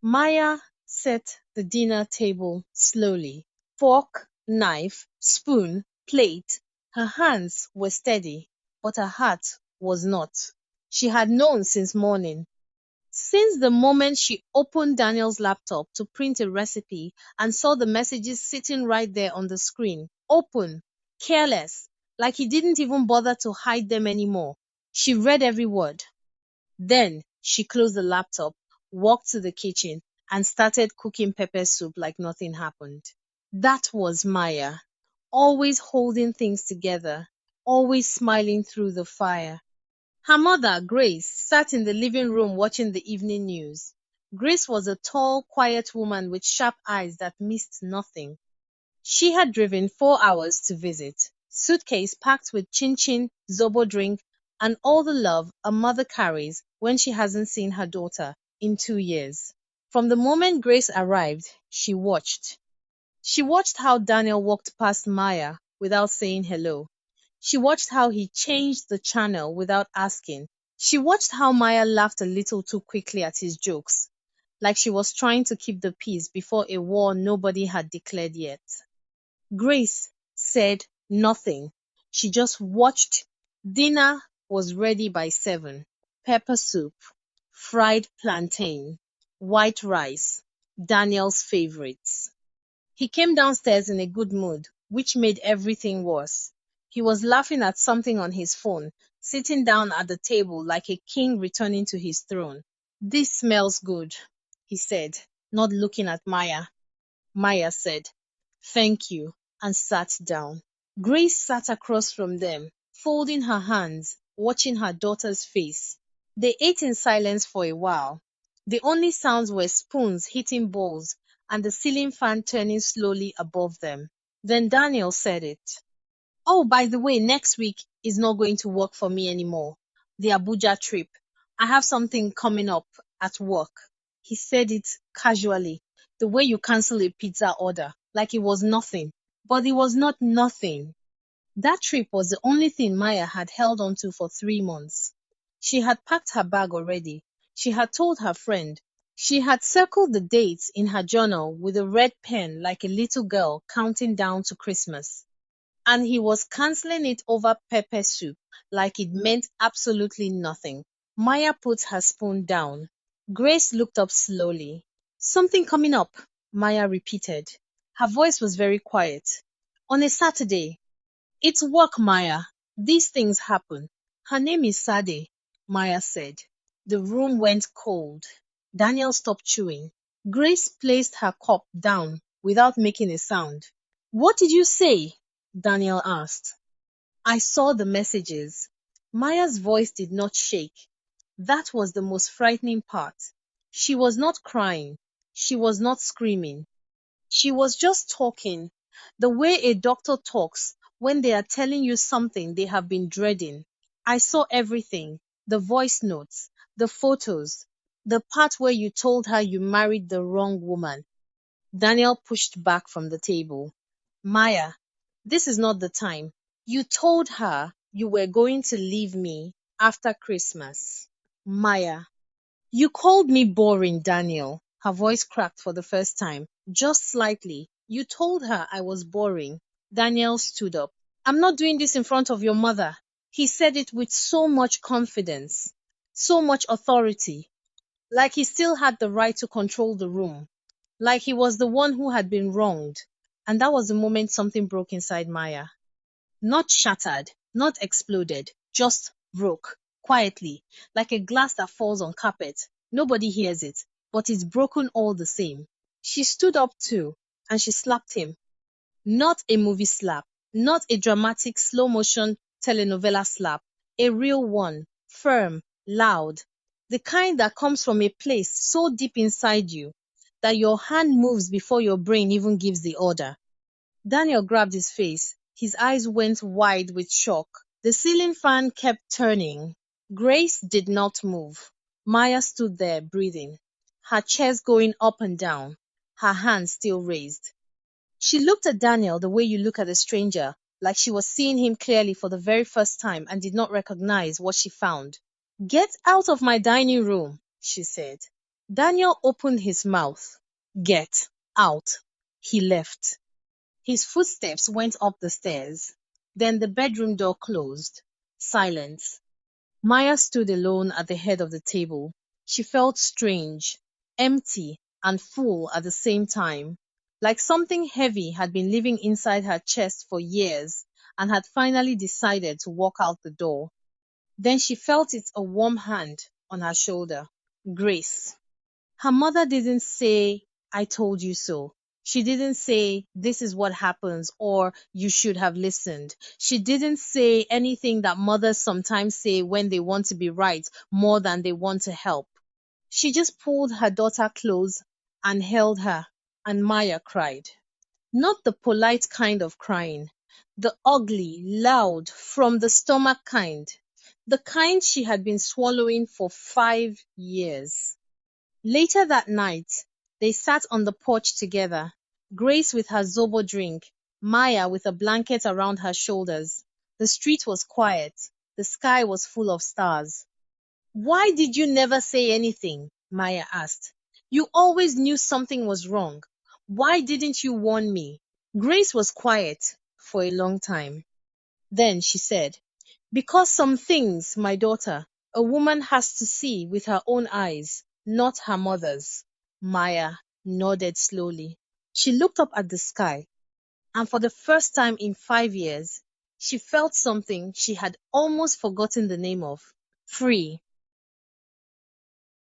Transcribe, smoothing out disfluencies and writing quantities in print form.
Maya set the dinner table slowly. Fork, knife, spoon, plate. Her hands were steady, but her heart was not. She had known since morning. Since the moment she opened Daniel's laptop to print a recipe and saw the messages sitting right there on the screen, open, careless, like he didn't even bother to hide them anymore. She read every word. Then she closed the laptop, walked to the kitchen, and started cooking pepper soup like nothing happened. That was Maya, always holding things together, always smiling through the fire. Her mother, Grace, sat in the living room watching the evening news. Grace was a tall, quiet woman with sharp eyes that missed nothing. She had driven 4 hours to visit, suitcase packed with chin-chin, zobo drink, and all the love a mother carries when she hasn't seen her daughter in 2 years. From the moment Grace arrived, she watched. She watched how Daniel walked past Maya without saying hello. She watched how he changed the channel without asking. She watched how Maya laughed a little too quickly at his jokes, like she was trying to keep the peace before a war nobody had declared yet. Grace said nothing. She just watched. Dinner was ready by 7. Pepper soup, fried plantain, white rice, Daniel's favorites. He came downstairs in a good mood, which made everything worse. He was laughing at something on his phone, sitting down at the table like a king returning to his throne. This smells good, he said, not looking at Maya. Maya said, "Thank you," and sat down. Grace sat across from them, folding her hands, watching her daughter's face. They ate in silence for a while. The only sounds were spoons hitting bowls and the ceiling fan turning slowly above them. Then Daniel said it. "Oh, by the way, next week is not going to work for me anymore. The Abuja trip. I have something coming up at work." He said it casually, the way you cancel a pizza order, like it was nothing. But it was not nothing. That trip was the only thing Maya had held on to for 3 months. She had packed her bag already. She had told her friend. She had circled the dates in her journal with a red pen like a little girl counting down to Christmas. And he was canceling it over pepper soup like it meant absolutely nothing. Maya put her spoon down. Grace looked up slowly. "Something coming up," Maya repeated. Her voice was very quiet. "On a Saturday." "It's work, Maya. These things happen." "Her name is Sade," Maya said. The room went cold. Daniel stopped chewing. Grace placed her cup down without making a sound. "What did you say?" Daniel asked. "I saw the messages." Maya's voice did not shake. That was the most frightening part. She was not crying. She was not screaming. She was just talking, the way a doctor talks when they are telling you something they have been dreading. "I saw everything, the voice notes, the photos, the part where you told her you married the wrong woman." Daniel pushed back from the table. "Maya, this is not the time. You told her you were going to leave me after Christmas." Maya, "You called me boring, Daniel." Her voice cracked for the first time, just slightly. "You told her I was boring." Daniel stood up. "I'm not doing this in front of your mother." He said it with so much confidence, so much authority, like he still had the right to control the room, like he was the one who had been wronged. And that was the moment something broke inside Maya. Not shattered, not exploded, just broke, quietly, like a glass that falls on carpet. Nobody hears it, but it's broken all the same. She stood up too, and she slapped him. Not a movie slap, not a dramatic slow motion telenovela slap, a real one, firm, loud, the kind that comes from a place so deep inside you that your hand moves before your brain even gives the order. Daniel grabbed his face. His eyes went wide with shock. The ceiling fan kept turning. Grace did not move. Maya stood there breathing, her chest going up and down, her hands still raised. She looked at Daniel the way you look at a stranger, like she was seeing him clearly for the very first time and did not recognize what she found. "Get out of my dining room," she said. Daniel opened his mouth. Get out. He left. His footsteps went up the stairs. Then the bedroom door closed. Silence. Maya stood alone at the head of the table. She felt strange, empty, and full at the same time, like something heavy had been living inside her chest for years and had finally decided to walk out the door. Then she felt a warm hand on her shoulder. Grace. Her mother didn't say, I told you so. She didn't say, this is what happens, or you should have listened. She didn't say anything that mothers sometimes say when they want to be right more than they want to help. She just pulled her daughter close and held her, and Maya cried. Not the polite kind of crying, the ugly, loud, from the stomach kind, the kind she had been swallowing for 5 years. Later that night, they sat on the porch together, Grace with her zobo drink, Maya with a blanket around her shoulders. The street was quiet. The sky was full of stars. Why did you never say anything? Maya asked. You always knew something was wrong. Why didn't you warn me? Grace was quiet for a long time. Then she said, because some things, my daughter, a woman has to see with her own eyes, not her mother's. Maya nodded slowly. She looked up at the sky, and for the first time in 5 years, she felt something she had almost forgotten the name of. Free.